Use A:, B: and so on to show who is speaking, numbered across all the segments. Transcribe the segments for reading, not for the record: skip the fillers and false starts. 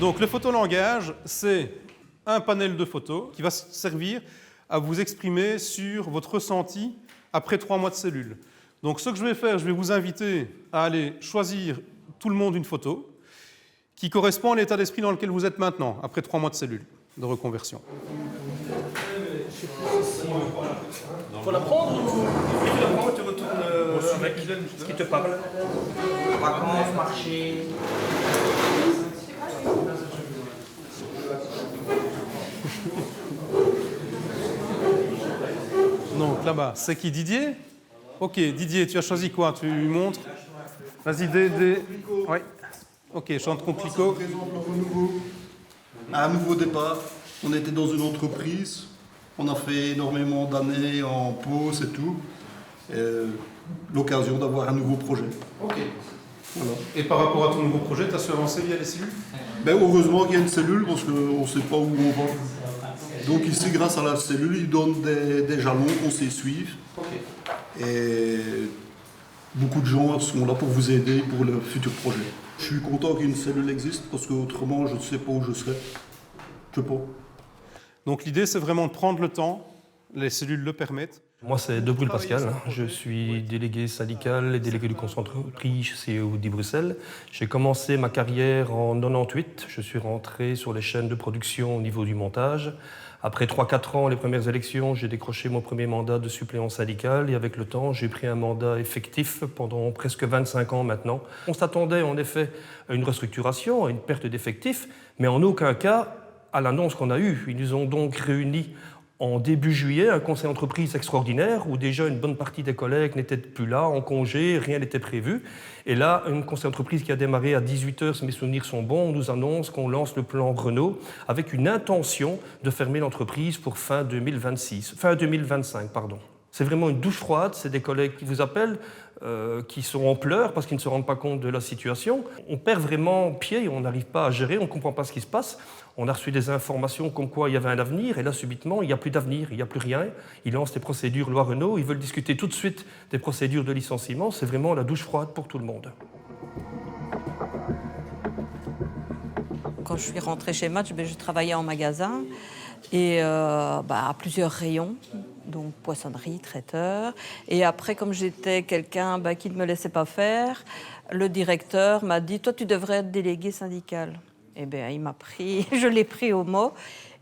A: Donc le photolangage, c'est un panel de photos qui va servir à vous exprimer sur votre ressenti après 3 mois de cellule. Donc ce que je vais faire, je vais vous inviter à aller choisir tout le monde une photo qui correspond à l'état d'esprit dans lequel vous êtes maintenant, après 3 mois de cellule de reconversion.
B: Faut la prendre ou tu la prends et tu retournes avec ce qui te parle?
C: Vacances, marché.
A: Donc là-bas, c'est qui, Didier? Ok, Didier, tu as choisi quoi? Tu lui montres? Vas-y, des... Oui. Ok, chante complico.
D: Un nouveau départ. On était dans une entreprise. On a fait énormément d'années en pause et tout. L'occasion d'avoir un nouveau projet.
A: Ok.
D: Voilà.
A: Et par rapport à ton nouveau projet, tu as su avancer via les cellules?
D: Ben, heureusement qu'il y a une cellule parce qu'on ne sait pas où on va. Donc ici, grâce à la cellule, ils donnent des jalons qu'on sait suivre.
A: Ok.
D: Et beaucoup de gens sont là pour vous aider pour le futur projet. Je suis content qu'une cellule existe parce qu'autrement, je ne sais pas où je serais. Je sais pas.
A: Donc l'idée, c'est vraiment de prendre le temps, les cellules le permettent.
B: Moi, c'est De Bruyne Pascal. Je suis délégué syndical et délégué du conseil d'entreprise chez Audi Bruxelles. J'ai commencé ma carrière en 98. Je suis rentré sur les chaînes de production au niveau du montage. Après 3-4 ans, les premières élections, j'ai décroché mon premier mandat de suppléant syndical et avec le temps, j'ai pris un mandat effectif pendant presque 25 ans maintenant. On s'attendait en effet à une restructuration, à une perte d'effectifs, mais en aucun cas à l'annonce qu'on a eue. Ils nous ont donc réunis en début juillet, un conseil d'entreprise extraordinaire où déjà une bonne partie des collègues n'étaient plus là, en congé, rien n'était prévu. Et là, un conseil d'entreprise qui a démarré à 18h, si mes souvenirs sont bons, on nous annonce qu'on lance le plan Renault avec une intention de fermer l'entreprise pour fin 2025, pardon. C'est vraiment une douche froide, c'est des collègues qui vous appellent, qui sont en pleurs parce qu'ils ne se rendent pas compte de la situation. On perd vraiment pied, on n'arrive pas à gérer, on ne comprend pas ce qui se passe. On a reçu des informations comme quoi il y avait un avenir, et là, subitement, il n'y a plus d'avenir, il n'y a plus rien. Ils lancent des procédures loi Renault, ils veulent discuter tout de suite des procédures de licenciement. C'est vraiment la douche froide pour tout le monde.
E: Quand je suis rentrée chez Match, je travaillais en magasin et à plusieurs rayons. Donc poissonnerie, traiteur. Et après, comme j'étais quelqu'un qui ne me laissait pas faire, le directeur m'a dit « Toi, tu devrais être délégué syndical ». Eh bien, il m'a pris, je l'ai pris au mot.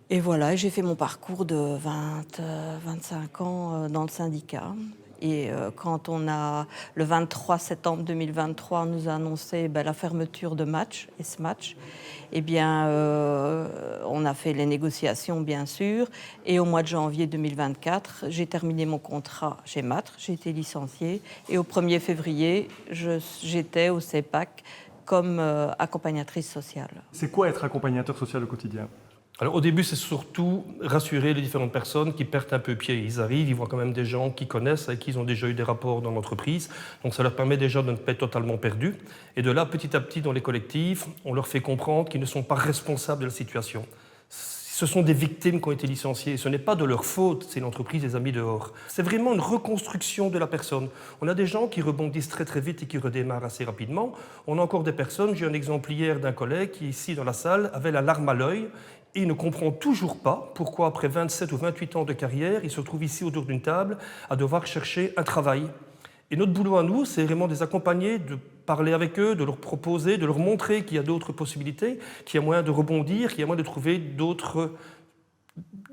E: Et voilà, j'ai fait mon parcours de 25 ans dans le syndicat. Et quand on a, le 23 septembre 2023, on nous a annoncé la fermeture de Match, et ce match, eh bien, on a fait les négociations, bien sûr. Et au mois de janvier 2024, j'ai terminé mon contrat chez Match, j'ai été licenciée. Et au 1er février, j'étais au CEPAC comme accompagnatrice sociale.
F: C'est quoi être accompagnateur social au quotidien ?
B: Alors, au début, c'est surtout rassurer les différentes personnes qui perdent un peu pied. Ils arrivent, ils voient quand même des gens qu'ils connaissent, avec qui ils ont déjà eu des rapports dans l'entreprise. Donc ça leur permet déjà de ne pas être totalement perdus. Et de là, petit à petit, dans les collectifs, on leur fait comprendre qu'ils ne sont pas responsables de la situation. Ce sont des victimes qui ont été licenciées. Ce n'est pas de leur faute, c'est l'entreprise les a mis dehors. C'est vraiment une reconstruction de la personne. On a des gens qui rebondissent très très vite et qui redémarrent assez rapidement. On a encore des personnes, j'ai un exemple hier d'un collègue qui, ici dans la salle, avait la larme à l'œil. Et il ne comprend toujours pas pourquoi, après 27 ou 28 ans de carrière, il se retrouve ici autour d'une table à devoir chercher un travail. Et notre boulot à nous, c'est vraiment de les accompagner, de parler avec eux, de leur proposer, de leur montrer qu'il y a d'autres possibilités, qu'il y a moyen de rebondir, qu'il y a moyen de trouver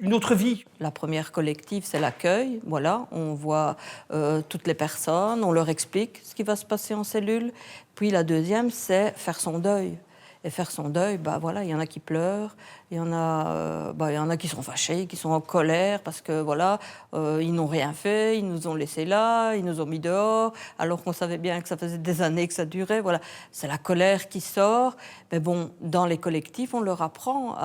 B: une autre vie.
E: La première collective, c'est l'accueil. Voilà, on voit toutes les personnes, on leur explique ce qui va se passer en cellule. Puis la deuxième, c'est faire son deuil. Et faire son deuil, voilà, il y en a qui pleurent, il y en a qui sont fâchés, qui sont en colère parce que voilà, ils n'ont rien fait, ils nous ont laissés là, ils nous ont mis dehors, alors qu'on savait bien que ça faisait des années que ça durait. Voilà, c'est la colère qui sort. Mais bon, dans les collectifs, on leur apprend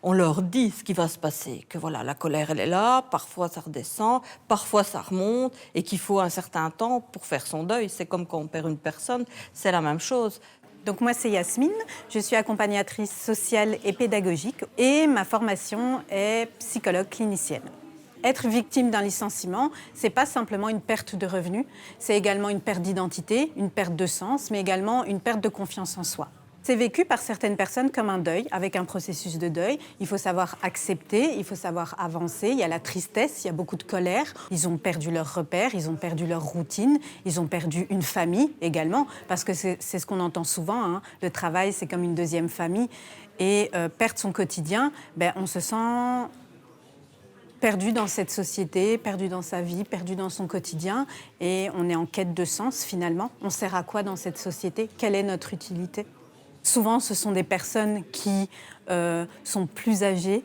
E: on leur dit ce qui va se passer, que voilà, la colère elle est là, parfois ça redescend, parfois ça remonte, et qu'il faut un certain temps pour faire son deuil. C'est comme quand on perd une personne, c'est la même chose.
G: Donc moi, c'est Yasmine, je suis accompagnatrice sociale et pédagogique et ma formation est psychologue clinicienne. Être victime d'un licenciement, c'est pas simplement une perte de revenus, c'est également une perte d'identité, une perte de sens, mais également une perte de confiance en soi. C'est vécu par certaines personnes comme un deuil, avec un processus de deuil. Il faut savoir accepter, il faut savoir avancer. Il y a la tristesse, il y a beaucoup de colère. Ils ont perdu leurs repères, ils ont perdu leur routine, ils ont perdu une famille également, parce que c'est ce qu'on entend souvent, hein. Le travail, c'est comme une deuxième famille. Et perdre son quotidien, on se sent perdu dans cette société, perdu dans sa vie, perdu dans son quotidien. Et on est en quête de sens, finalement. On sert à quoi dans cette société? Quelle est notre utilité? Souvent, ce sont des personnes qui sont plus âgées.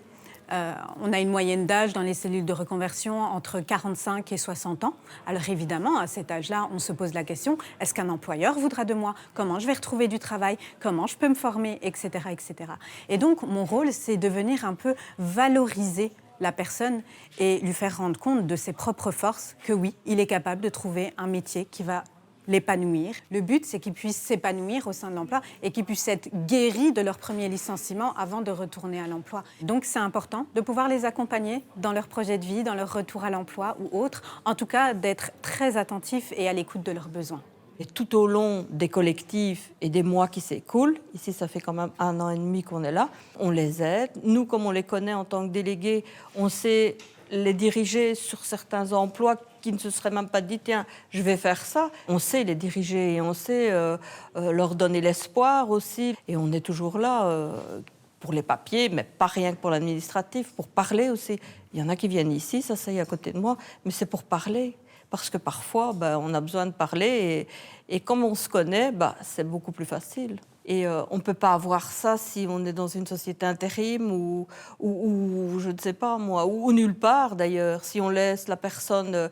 G: On a une moyenne d'âge dans les cellules de reconversion entre 45 et 60 ans. Alors évidemment, à cet âge-là, on se pose la question, est-ce qu'un employeur voudra de moi? Comment je vais retrouver du travail? Comment je peux me former? Etc., etc. Et donc, mon rôle, c'est de venir un peu valoriser la personne et lui faire rendre compte de ses propres forces, que oui, il est capable de trouver un métier qui va l'épanouir. Le but, c'est qu'ils puissent s'épanouir au sein de l'emploi et qu'ils puissent être guéris de leur premier licenciement avant de retourner à l'emploi. Donc, c'est important de pouvoir les accompagner dans leur projet de vie, dans leur retour à l'emploi ou autre. En tout cas, d'être très attentifs et à l'écoute de leurs besoins.
E: Et tout au long des collectifs et des mois qui s'écoulent, ici ça fait quand même 1 an et demi qu'on est là, on les aide. Nous, comme on les connaît en tant que délégués, on sait les diriger sur certains emplois qui ne se seraient même pas dit, tiens, je vais faire ça. On sait les diriger et on sait leur donner l'espoir aussi. Et on est toujours là pour les papiers, mais pas rien que pour l'administratif, pour parler aussi. Il y en a qui viennent ici, ça c'est à côté de moi, mais c'est pour parler. Parce que parfois, on a besoin de parler et comme on se connaît, c'est beaucoup plus facile. Et on ne peut pas avoir ça si on est dans une société intérim ou je ne sais pas moi, ou nulle part d'ailleurs. Si on laisse la personne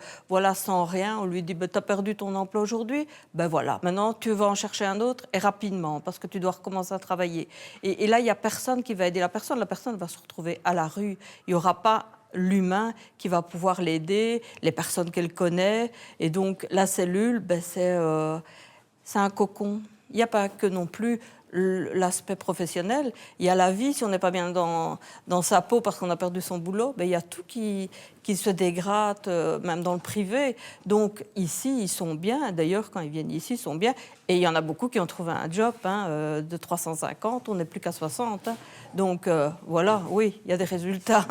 E: sans rien, on lui dit tu as perdu ton emploi aujourd'hui, voilà, maintenant tu vas en chercher un autre et rapidement parce que tu dois recommencer à travailler. Et là, il n'y a personne qui va aider la personne va se retrouver à la rue. Il n'y aura pas l'humain qui va pouvoir l'aider, les personnes qu'elle connaît. Et donc, la cellule, c'est un cocon. Il n'y a pas que non plus l'aspect professionnel. Il y a la vie, si on n'est pas bien dans sa peau parce qu'on a perdu son boulot, il y a tout qui se dégrade, même dans le privé. Donc, ici, ils sont bien. D'ailleurs, quand ils viennent ici, ils sont bien. Et il y en a beaucoup qui ont trouvé un job de 350. On n'est plus qu'à 60. Donc, voilà, oui, il y a des résultats.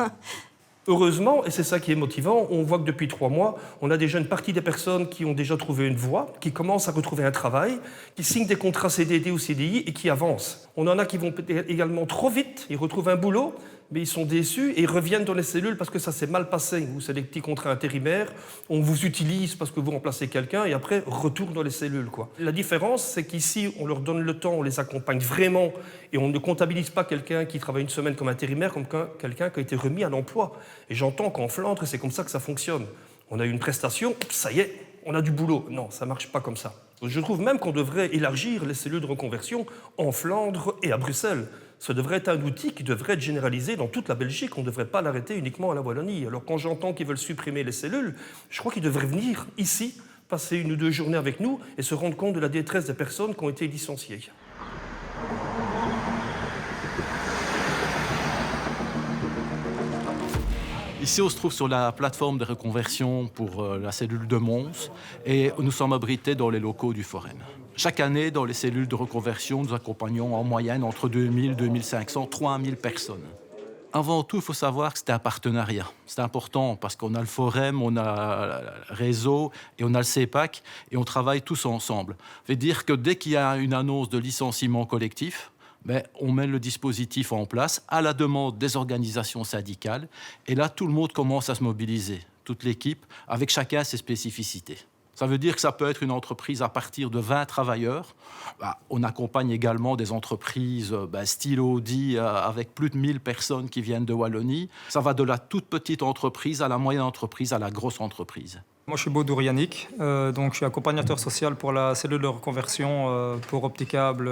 B: Heureusement, et c'est ça qui est motivant, on voit que depuis 3 mois, on a déjà une partie des personnes qui ont déjà trouvé une voie, qui commencent à retrouver un travail, qui signent des contrats CDD ou CDI et qui avancent. On en a qui vont également trop vite, ils retrouvent un boulot, mais ils sont déçus et ils reviennent dans les cellules parce que ça s'est mal passé. Ou c'est des petits contrats intérimaires, on vous utilise parce que vous remplacez quelqu'un et après, retour dans les cellules, quoi. La différence, c'est qu'ici, on leur donne le temps, on les accompagne vraiment et on ne comptabilise pas quelqu'un qui travaille une semaine comme intérimaire comme quelqu'un qui a été remis à l'emploi. Et j'entends qu'en Flandre, c'est comme ça que ça fonctionne. On a une prestation, ça y est, on a du boulot. Non, ça ne marche pas comme ça. Je trouve même qu'on devrait élargir les cellules de reconversion en Flandre et à Bruxelles. Ce devrait être un outil qui devrait être généralisé dans toute la Belgique. On ne devrait pas l'arrêter uniquement à la Wallonie. Alors quand j'entends qu'ils veulent supprimer les cellules, je crois qu'ils devraient venir ici, passer 1 ou 2 journées avec nous et se rendre compte de la détresse des personnes qui ont été licenciées.
H: Ici, on se trouve sur la plateforme de reconversion pour la cellule de Mons et nous sommes abrités dans les locaux du Foren. Chaque année, dans les cellules de reconversion, nous accompagnons en moyenne entre 2000, 2500, 3000 personnes. Avant tout, il faut savoir que c'est un partenariat. C'est important parce qu'on a le Forum, on a le réseau et on a le CEPAC et on travaille tous ensemble. Ça veut dire que dès qu'il y a une annonce de licenciement collectif, on met le dispositif en place à la demande des organisations syndicales. Et là, tout le monde commence à se mobiliser, toute l'équipe, avec chacun ses spécificités. Ça veut dire que ça peut être une entreprise à partir de 20 travailleurs. On accompagne également des entreprises style Audi avec plus de 1000 personnes qui viennent de Wallonie. Ça va de la toute petite entreprise à la moyenne entreprise à la grosse entreprise.
I: Moi, je suis Baudou Yannick, donc je suis accompagnateur social pour la cellule de reconversion pour Opticable,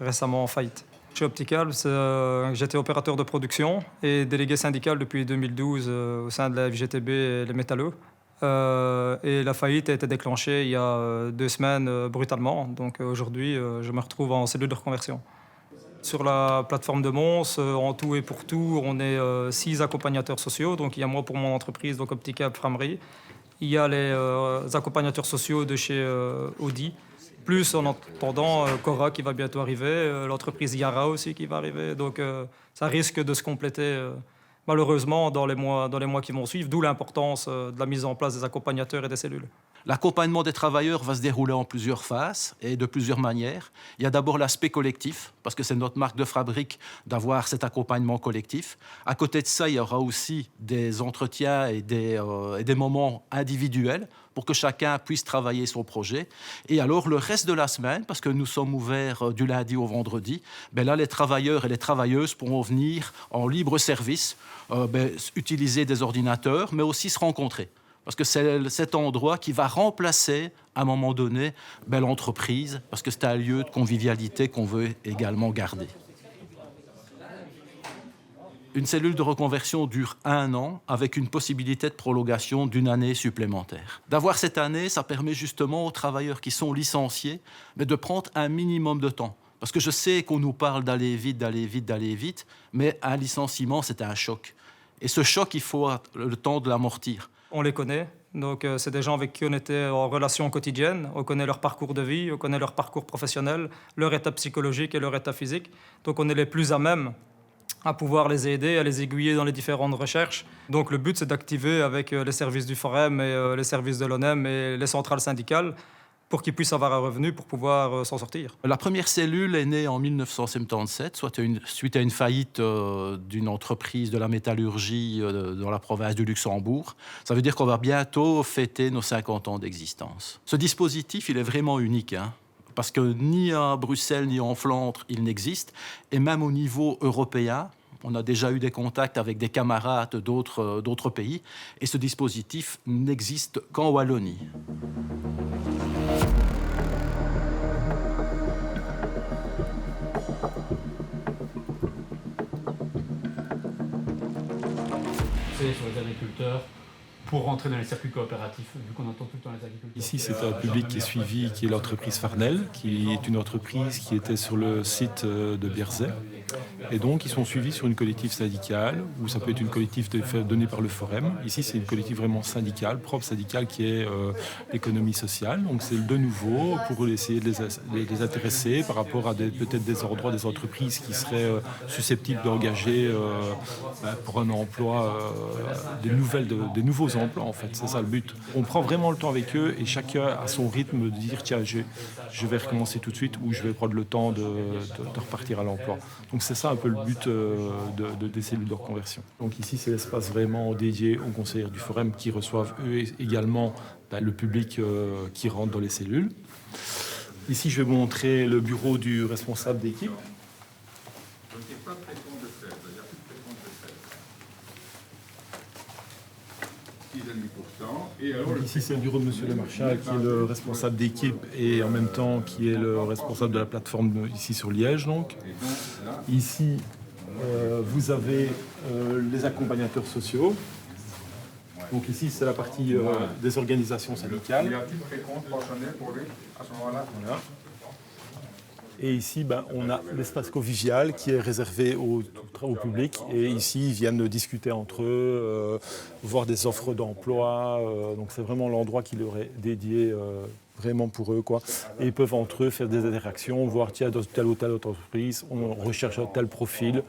I: récemment en faillite. Chez Opticable, j'étais opérateur de production et délégué syndical depuis 2012 au sein de la FGTB et les métalleux. Et la faillite a été déclenchée il y a 2 semaines brutalement. Donc aujourd'hui, je me retrouve en cellule de reconversion. Sur la plateforme de Mons, en tout et pour tout, on est 6 accompagnateurs sociaux. Donc il y a moi pour mon entreprise, donc Opticable Framerie. Il y a les accompagnateurs sociaux de chez Audi Plus en attendant Cora qui va bientôt arriver, l'entreprise Yara aussi qui va arriver. Donc ça risque de se compléter malheureusement dans les mois qui vont suivre, d'où l'importance de la mise en place des accompagnateurs et des cellules.
H: L'accompagnement des travailleurs va se dérouler en plusieurs phases et de plusieurs manières. Il y a d'abord l'aspect collectif, parce que c'est notre marque de fabrique d'avoir cet accompagnement collectif. À côté de ça, il y aura aussi des entretiens et des moments individuels pour que chacun puisse travailler son projet. Et alors, le reste de la semaine, parce que nous sommes ouverts du lundi au vendredi, là, les travailleurs et les travailleuses pourront venir en libre service, utiliser des ordinateurs, mais aussi se rencontrer. Parce que c'est cet endroit qui va remplacer, à un moment donné, l'entreprise, parce que c'est un lieu de convivialité qu'on veut également garder. Une cellule de reconversion dure 1 an, avec une possibilité de prolongation d'1 année supplémentaire. D'avoir cette année, ça permet justement aux travailleurs qui sont licenciés, mais de prendre un minimum de temps. Parce que je sais qu'on nous parle d'aller vite, d'aller vite, d'aller vite, mais un licenciement, c'est un choc. Et ce choc, il faut le temps de l'amortir.
I: On les connaît, donc c'est des gens avec qui on était en relation quotidienne, on connaît leur parcours de vie, on connaît leur parcours professionnel, leur état psychologique et leur état physique. Donc on est les plus à même à pouvoir les aider, à les aiguiller dans les différentes recherches. Donc le but, c'est d'activer avec les services du Forum et les services de l'ONEM et les centrales syndicales pour qu'ils puissent avoir un revenu pour pouvoir s'en sortir.
H: La première cellule est née en 1977, suite à une faillite d'une entreprise de la métallurgie dans la province du Luxembourg. Ça veut dire qu'on va bientôt fêter nos 50 ans d'existence. Ce dispositif, il est vraiment unique, parce que ni à Bruxelles ni en Flandre, il n'existe. Et même au niveau européen, on a déjà eu des contacts avec des camarades d'autres pays. Et ce dispositif n'existe qu'en Wallonie.
J: Sur les agriculteurs pour rentrer dans les circuits coopératifs, vu qu'on entend tout le temps les agriculteurs.
K: Ici, c'est un public qui est suivi, qui est l'entreprise Farnell, qui est une entreprise qui était sur le site de Bierzet. Et donc, ils sont suivis sur une collective syndicale, ou ça peut être une collective donnée par le Forum. Ici, c'est une collective vraiment syndicale, propre syndicale, qui est l'économie sociale. Donc, c'est de nouveau pour essayer de les intéresser par rapport à peut-être des endroits, des entreprises qui seraient susceptibles d'engager pour un emploi, des nouveaux emplois, en fait. C'est ça le but. On prend vraiment le temps avec eux et chacun a son rythme de dire, tiens, je vais recommencer tout de suite ou je vais prendre le temps de repartir à l'emploi. Donc, c'est ça un peu le but des cellules de reconversion. Donc ici, c'est l'espace vraiment dédié aux conseillers du Forum qui reçoivent eux également le public qui rentre dans les cellules. Ici, je vais vous montrer le bureau du responsable d'équipe. Donc ici, c'est le bureau de M. Lemarchal, qui est le responsable d'équipe et en même temps qui est le responsable de la plateforme ici sur Liège. Donc. Ici, vous avez les accompagnateurs sociaux. Donc ici, c'est la partie des organisations syndicales. Voilà. Et ici, on a l'espace convivial qui est réservé au public. Et ici, ils viennent discuter entre eux, voir des offres d'emploi. Donc c'est vraiment l'endroit qui leur est dédié vraiment pour eux, quoi. Et ils peuvent entre eux faire des interactions, voir, tiens, dans telle ou telle autre entreprise, on recherche un tel profil.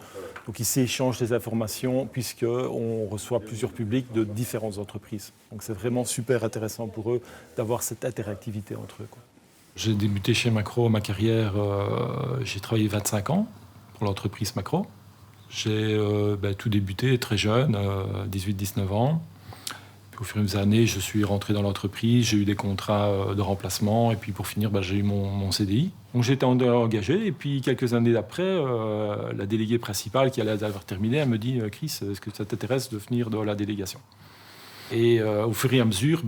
K: Donc ici, ils échangent des informations puisqu'on reçoit plusieurs publics de différentes entreprises. Donc c'est vraiment super intéressant pour eux d'avoir cette interactivité entre eux, quoi. J'ai débuté chez Macro ma carrière, j'ai travaillé 25 ans pour l'entreprise Macro. J'ai tout débuté très jeune, 18-19 ans. Puis au fur et à mesure des années, je suis rentré dans l'entreprise, j'ai eu des contrats de remplacement et puis pour finir, j'ai eu mon CDI. Donc j'ai été engagé et puis quelques années après, la déléguée principale qui allait avoir terminé, elle me dit « Chris, est-ce que ça t'intéresse de venir dans la délégation ?» Et au fur et à mesure,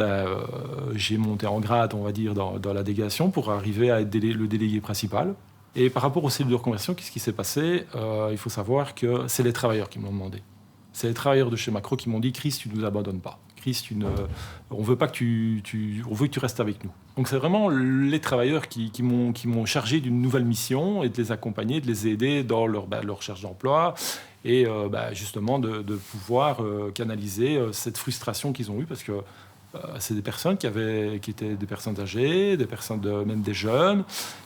K: j'ai monté en grade, on va dire, dans la délégation pour arriver à être le délégué principal. Et par rapport aux cellules de reconversion, qu'est-ce qui s'est passé ? Il faut savoir que c'est les travailleurs qui m'ont demandé. C'est les travailleurs de chez Macro qui m'ont dit « Chris, tu ne nous abandonnes pas. Chris, on veut pas que on veut que tu restes avec nous. » Donc c'est vraiment les travailleurs qui m'ont chargé d'une nouvelle mission et de les accompagner, de les aider dans leur recherche d'emploi et justement de pouvoir canaliser cette frustration qu'ils ont eue parce que C'est des personnes qui étaient des personnes âgées, même des jeunes,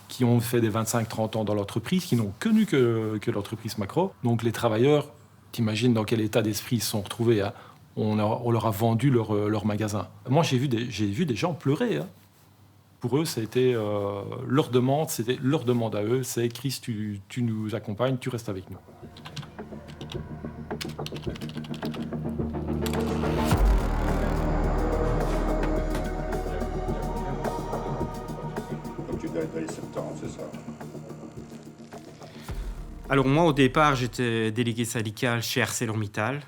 K: qui ont fait des 25-30 ans dans l'entreprise, qui n'ont connu que l'entreprise Macro. Donc les travailleurs, t'imagines dans quel état d'esprit ils se sont retrouvés, hein. On leur a vendu leur magasin. Moi, j'ai vu des gens pleurer, hein. Pour eux, c'était leur demande à eux, c'est « Chris, tu nous accompagnes, tu restes avec nous ».
C: Alors moi, au départ, j'étais délégué syndical chez ArcelorMittal.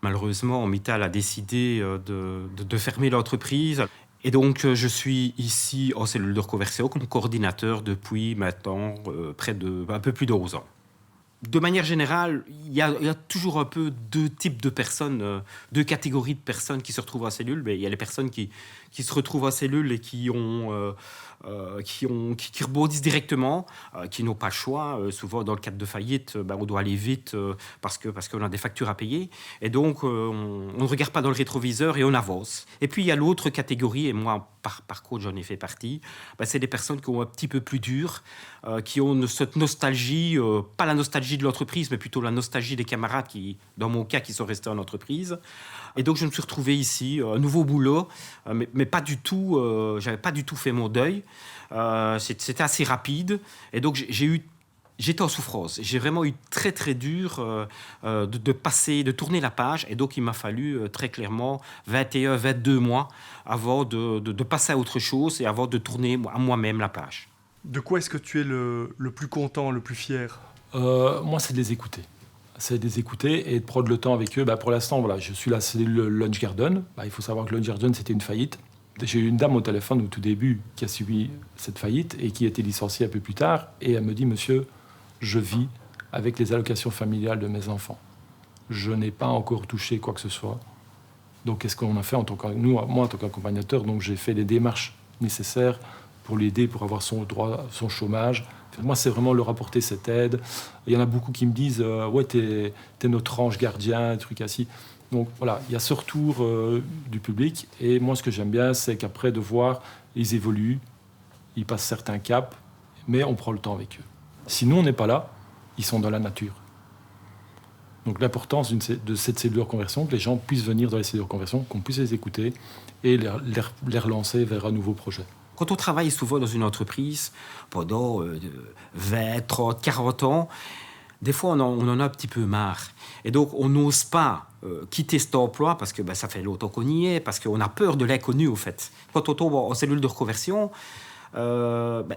C: Malheureusement, Mittal a décidé de fermer l'entreprise. Et donc, je suis ici en cellule de reconversion comme coordinateur depuis maintenant un peu plus de 11 ans. De manière générale, il y a toujours un peu deux types de personnes, deux catégories de personnes qui se retrouvent en cellule. Mais il y a les personnes qui se retrouvent en cellule et qui rebondissent directement, qui n'ont pas le choix. Souvent, dans le cadre de faillite, on doit aller vite parce qu'on a des factures à payer. Et donc, on ne regarde pas dans le rétroviseur et on avance. Et puis, il y a l'autre catégorie, et moi, par contre, j'en ai fait partie. C'est des personnes qui ont un petit peu plus dur, qui ont cette nostalgie, pas la nostalgie de l'entreprise, mais plutôt la nostalgie des camarades qui, dans mon cas, qui sont restés en entreprise. Et donc, je me suis retrouvé ici, un nouveau boulot, mais pas du tout, j'avais pas du tout fait mon deuil. C'était assez rapide. Et donc, j'étais en souffrance. J'ai vraiment eu très, très dur de tourner la page. Et donc, il m'a fallu très clairement 21, 22 mois avant de passer à autre chose et avant de tourner à moi-même la page.
F: De quoi est-ce que tu es le plus content, le plus fier ?
K: Moi, c'est de les écouter. C'est de les écouter et de prendre le temps avec eux. Pour l'instant, voilà, je suis là, c'est le Lunch Garden. Il faut savoir que Lunch Garden, c'était une faillite. J'ai eu une dame au téléphone au tout début qui a subi cette faillite et qui a été licenciée un peu plus tard. Et elle me dit, monsieur, je vis avec les allocations familiales de mes enfants. Je n'ai pas encore touché quoi que ce soit. Donc, qu'est-ce qu'on a fait moi, en tant qu'accompagnateur? Donc, j'ai fait les démarches nécessaires pour l'aider, pour avoir son droit, son chômage. Moi, c'est vraiment leur apporter cette aide. Il y en a beaucoup qui me disent ouais, t'es notre ange gardien, truc ainsi. Donc voilà, il y a ce retour du public. Et moi, ce que j'aime bien, c'est qu'après de voir, ils évoluent, ils passent certains caps, mais on prend le temps avec eux. Si nous, on n'est pas là, ils sont dans la nature. Donc l'importance de cette cellule de reconversion, que les gens puissent venir dans les cellules de reconversion, qu'on puisse les écouter et les relancer vers un nouveau projet.
C: Quand on travaille souvent dans une entreprise pendant 20, 30, 40 ans, des fois on en a un petit peu marre. Et donc on n'ose pas quitter cet emploi parce que ça fait longtemps qu'on y est, parce qu'on a peur de l'inconnu au fait. Quand on tombe en cellule de reconversion,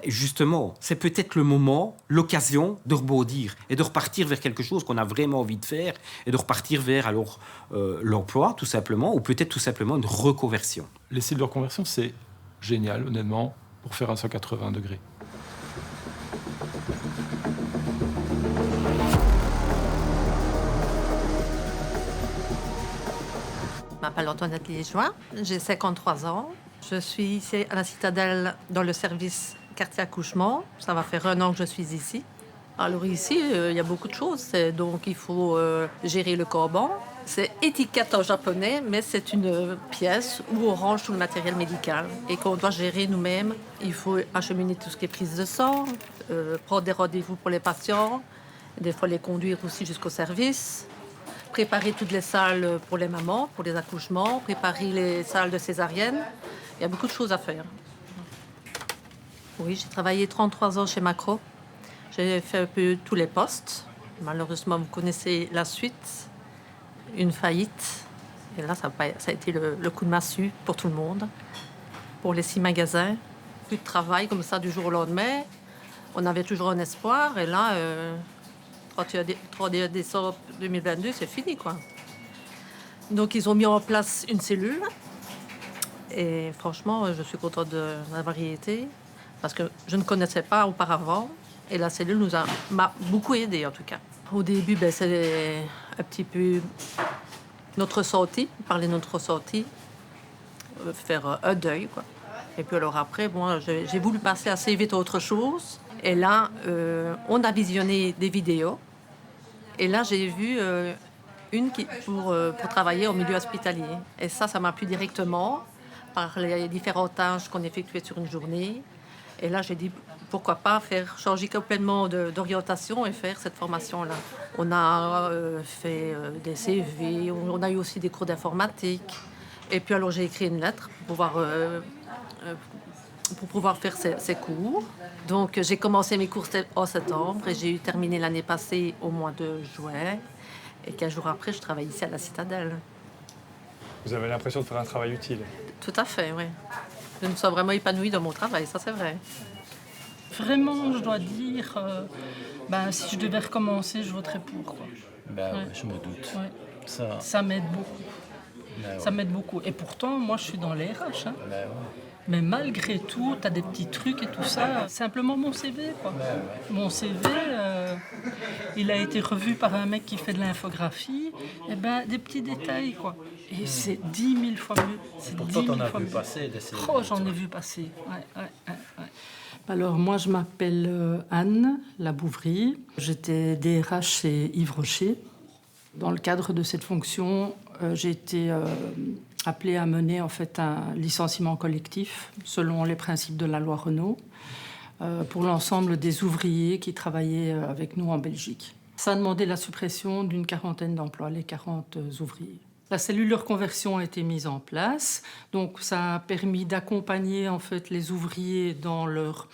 C: justement, c'est peut-être le moment, l'occasion de rebondir et de repartir vers quelque chose qu'on a vraiment envie de faire et de repartir vers l'emploi tout simplement, ou peut-être tout simplement une reconversion.
K: Les cellules de reconversion, c'est génial, honnêtement, pour faire un 180 degrés.
L: Je m'appelle Antoinette Liégeois, j'ai 53 ans. Je suis ici à la Citadelle dans le service quartier accouchement. Ça va faire 1 an que je suis ici. Alors ici, il y a beaucoup de choses. Donc il faut gérer le Kanban. C'est étiquette en japonais, mais c'est une pièce où on range tout le matériel médical et qu'on doit gérer nous-mêmes. Il faut acheminer tout ce qui est prise de sang, prendre des rendez-vous pour les patients, des fois les conduire aussi jusqu'au service, préparer toutes les salles pour les mamans, pour les accouchements, préparer les salles de césarienne. Il y a beaucoup de choses à faire. Oui, j'ai travaillé 33 ans chez Macro. J'ai fait un peu tous les postes. Malheureusement, vous connaissez la suite. Une faillite. Et là, ça a été le coup de massue pour tout le monde. Pour les 6 magasins. Plus de travail comme ça du jour au lendemain. On avait toujours un espoir. Et là, 31 décembre 2022, c'est fini, quoi. Donc, ils ont mis en place une cellule. Et franchement, je suis contente de la variété. Parce que je ne connaissais pas auparavant. Et la cellule m'a beaucoup aidée, en tout cas. Au début, c'est un petit peu notre ressenti, parler de notre ressenti, faire un deuil, quoi. Et puis alors après, moi, j'ai voulu passer assez vite à autre chose. Et là, on a visionné des vidéos. Et là, j'ai vu une pour travailler au milieu hospitalier. Et ça m'a plu directement par les différentes tâches qu'on effectuait sur une journée. Et là, j'ai dit, pourquoi pas changer complètement d'orientation et faire cette formation-là. On a fait des CV, on a eu aussi des cours d'informatique. Et puis alors, j'ai écrit une lettre pour pouvoir faire ces cours. Donc, j'ai commencé mes cours en septembre et j'ai terminé l'année passée au mois de juin. Et 15 jours après, je travaille ici à la Citadelle.
F: Vous avez l'impression de faire un travail utile?
L: Tout à fait, oui. Je me sens vraiment épanouie dans mon travail, ça c'est vrai.
M: Vraiment, je dois dire, si je devais recommencer, je voterais pour. Quoi.
H: Ouais, je me doute.
M: Ouais.
H: Ça
M: m'aide beaucoup. Ça m'aide beaucoup. Et pourtant, moi, je suis dans les RH.
H: Ouais.
M: Mais malgré tout, tu as des petits trucs et tout ça. Simplement mon CV, quoi. Mon CV, il a été revu par un mec qui fait de l'infographie. Et des petits détails, quoi. Et c'est 10 000 fois mieux. C'est
H: pourtant,
M: 10 000
H: t'en as
M: fois
H: vu
M: mieux.
H: passer des CV.
M: Oh, j'en ai vu passer. Ouais. Alors, moi, je m'appelle Anne Labouvry. J'étais DRH chez Yves Rocher. Dans le cadre de cette fonction, j'ai été appelée à mener en fait un licenciement collectif selon les principes de la loi Renault pour l'ensemble des ouvriers qui travaillaient avec nous en Belgique. Ça a demandé la suppression d'une quarantaine d'emplois, les 40 ouvriers. La cellule de reconversion a été mise en place, donc ça a permis d'accompagner en fait les ouvriers dans leur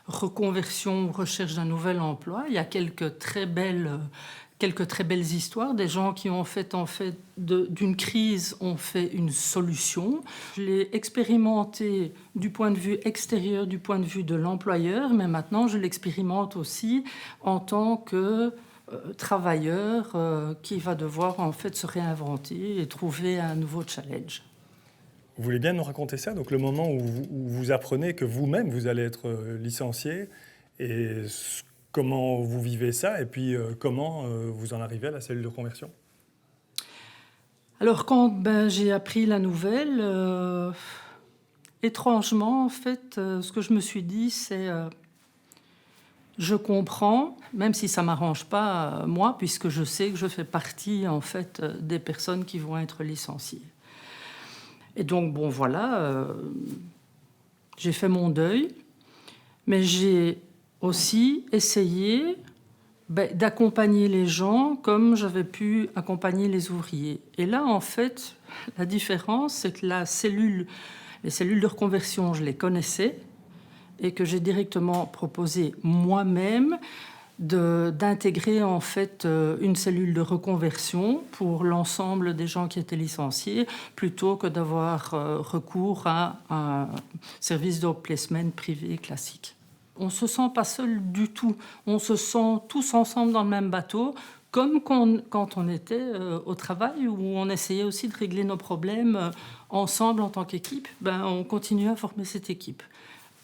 M: reconversion ou recherche d'un nouvel emploi. Il y a quelques très belles histoires, des gens qui ont fait d'une crise ont fait une solution. Je l'ai expérimenté du point de vue extérieur, du point de vue de l'employeur, mais maintenant je l'expérimente aussi en tant que travailleur qui va devoir en fait se réinventer et trouver un nouveau challenge.
F: Vous voulez bien nous raconter ça? Donc le moment où vous apprenez que vous-même vous allez être licencié, et comment vous vivez ça, et puis comment vous en arrivez à la cellule de reconversion?
M: Alors quand j'ai appris la nouvelle, étrangement en fait, ce que je me suis dit c'est je comprends, même si ça m'arrange pas moi, puisque je sais que je fais partie en fait des personnes qui vont être licenciées. Et donc bon voilà, j'ai fait mon deuil, mais j'ai aussi essayé d'accompagner les gens comme j'avais pu accompagner les ouvriers. Et là, en fait, la différence, c'est que les cellules de reconversion, je les connaissais et que j'ai directement proposé moi-même d'intégrer en fait une cellule de reconversion pour l'ensemble des gens qui étaient licenciés, plutôt que d'avoir recours à un service de placement privé classique. On ne se sent pas seul du tout. On se sent tous ensemble dans le même bateau, comme quand on était au travail, où on essayait aussi de régler nos problèmes ensemble en tant qu'équipe. On continue à former cette équipe,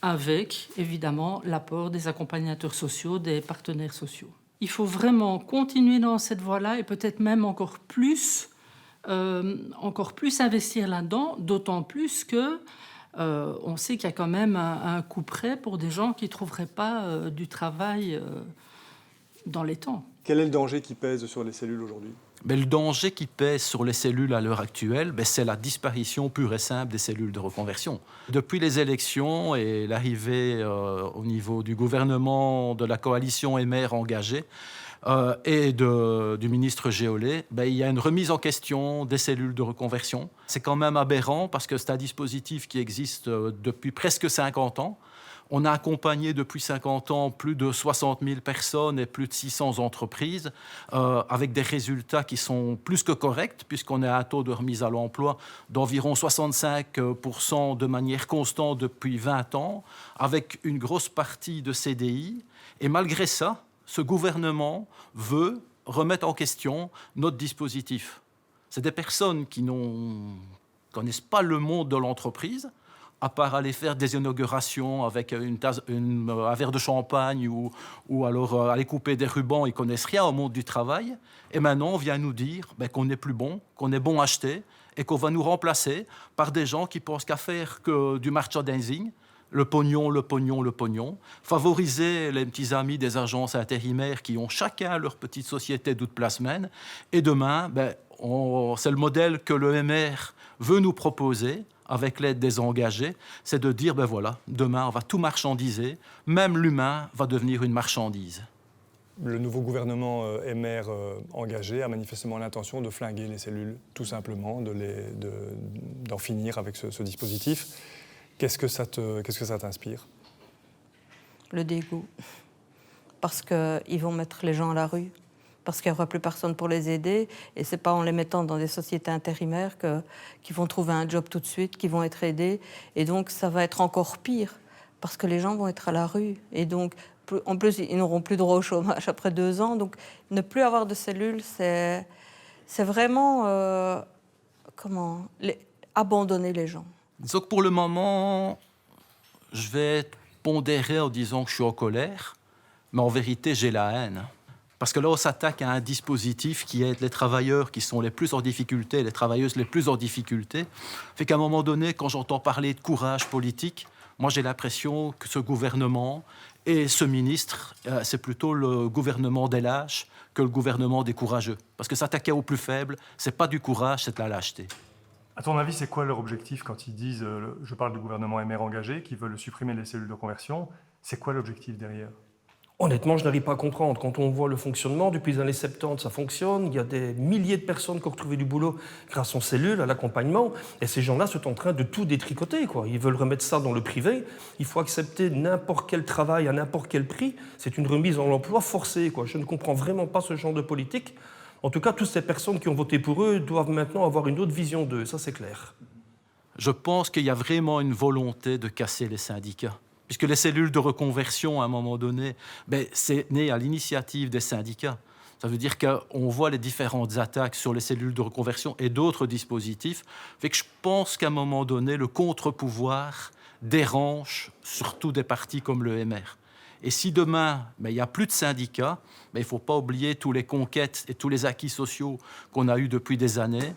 M: avec évidemment l'apport des accompagnateurs sociaux, des partenaires sociaux. Il faut vraiment continuer dans cette voie-là et peut-être même encore plus investir là-dedans, d'autant plus que on sait qu'il y a quand même un coup près pour des gens qui ne trouveraient pas du travail dans les temps.
F: Quel est le danger qui pèse sur les cellules aujourd'hui?
H: Le danger qui pèse sur les cellules à l'heure actuelle, c'est la disparition pure et simple des cellules de reconversion. Depuis les élections et l'arrivée au niveau du gouvernement de la coalition MR engagée, et du ministre Géolé, il y a une remise en question des cellules de reconversion. C'est quand même aberrant parce que c'est un dispositif qui existe depuis presque 50 ans. On a accompagné depuis 50 ans plus de 60 000 personnes et plus de 600 entreprises avec des résultats qui sont plus que corrects puisqu'on est à un taux de remise à l'emploi d'environ 65% de manière constante depuis 20 ans, avec une grosse partie de CDI. Et malgré ça, ce gouvernement veut remettre en question notre dispositif. C'est des personnes qui ne connaissent pas le monde de l'entreprise, à part aller faire des inaugurations avec un verre de champagne ou alors aller couper des rubans, ils ne connaissent rien au monde du travail. Et maintenant, on vient nous dire qu'on n'est plus bon, qu'on est bon à acheter et qu'on va nous remplacer par des gens qui pensent qu'à faire que du merchandising, le pognon, le pognon, le pognon, favoriser les petits amis des agences intérimaires qui ont chacun leur petite société d'outplacement. Et demain, c'est le modèle que le MR veut nous proposer, avec l'aide des engagés, c'est de dire, ben voilà, demain, on va tout marchandiser, même l'humain va devenir une marchandise.
F: Le nouveau gouvernement MR engagé a manifestement l'intention de flinguer les cellules, tout simplement, d'en finir avec ce dispositif. Qu'est-ce que ça t'inspire?
E: Le dégoût. Parce qu'ils vont mettre les gens à la rue, parce qu'il n'y aura plus personne pour les aider, et ce n'est pas en les mettant dans des sociétés intérimaires qu'ils vont trouver un job tout de suite, qu'ils vont être aidés, et donc ça va être encore pire, parce que les gens vont être à la rue, et donc en plus ils n'auront plus droit au chômage après 2 ans, donc ne plus avoir de cellules, c'est vraiment abandonner les gens.
H: Disons que pour le moment, je vais pondérer en disant que je suis en colère, mais en vérité, j'ai la haine. Parce que là, on s'attaque à un dispositif qui aide les travailleurs qui sont les plus en difficulté, les travailleuses les plus en difficulté. Fait qu'à un moment donné, quand j'entends parler de courage politique, moi, j'ai l'impression que ce gouvernement et ce ministre, c'est plutôt le gouvernement des lâches que le gouvernement des courageux. Parce que s'attaquer aux plus faibles, c'est pas du courage, c'est de la lâcheté.
F: À ton avis, c'est quoi leur objectif quand ils disent, je parle du gouvernement MR engagé, qui veulent supprimer les cellules de conversion, c'est quoi l'objectif derrière?
B: Honnêtement, je n'arrive pas à comprendre. Quand on voit le fonctionnement, depuis les années 70, ça fonctionne. Il y a des milliers de personnes qui ont retrouvé du boulot grâce aux cellules, à l'accompagnement. Et ces gens-là sont en train de tout détricoter, quoi. Ils veulent remettre ça dans le privé. Il faut accepter n'importe quel travail à n'importe quel prix. C'est une remise en emploi forcée, quoi. Je ne comprends vraiment pas ce genre de politique. En tout cas, toutes ces personnes qui ont voté pour eux doivent maintenant avoir une autre vision d'eux. Ça, c'est clair.
H: Je pense qu'il y a vraiment une volonté de casser les syndicats. Puisque les cellules de reconversion, à un moment donné, c'est né à l'initiative des syndicats. Ça veut dire qu'on voit les différentes attaques sur les cellules de reconversion et d'autres dispositifs. Fait que je pense qu'à un moment donné, le contre-pouvoir dérange surtout des partis comme le MR. Et si demain, il n'y a plus de syndicats, il ne faut pas oublier tous les conquêtes et tous les acquis sociaux qu'on a eus depuis des années.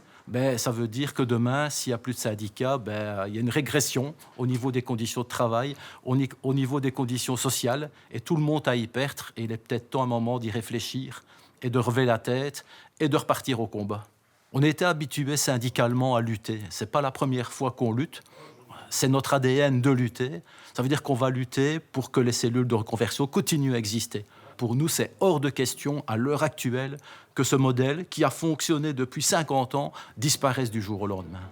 H: Ça veut dire que demain, s'il n'y a plus de syndicats, il y a une régression au niveau des conditions de travail, au niveau des conditions sociales, et tout le monde a y perdre. Et il est peut-être temps à un moment d'y réfléchir et de relever la tête et de repartir au combat. On a été habitués syndicalement à lutter. Ce n'est pas la première fois qu'on lutte. C'est notre ADN de lutter. Ça veut dire qu'on va lutter pour que les cellules de reconversion continuent à exister. Pour nous, c'est hors de question, à l'heure actuelle, que ce modèle, qui a fonctionné depuis 50 ans, disparaisse du jour au lendemain.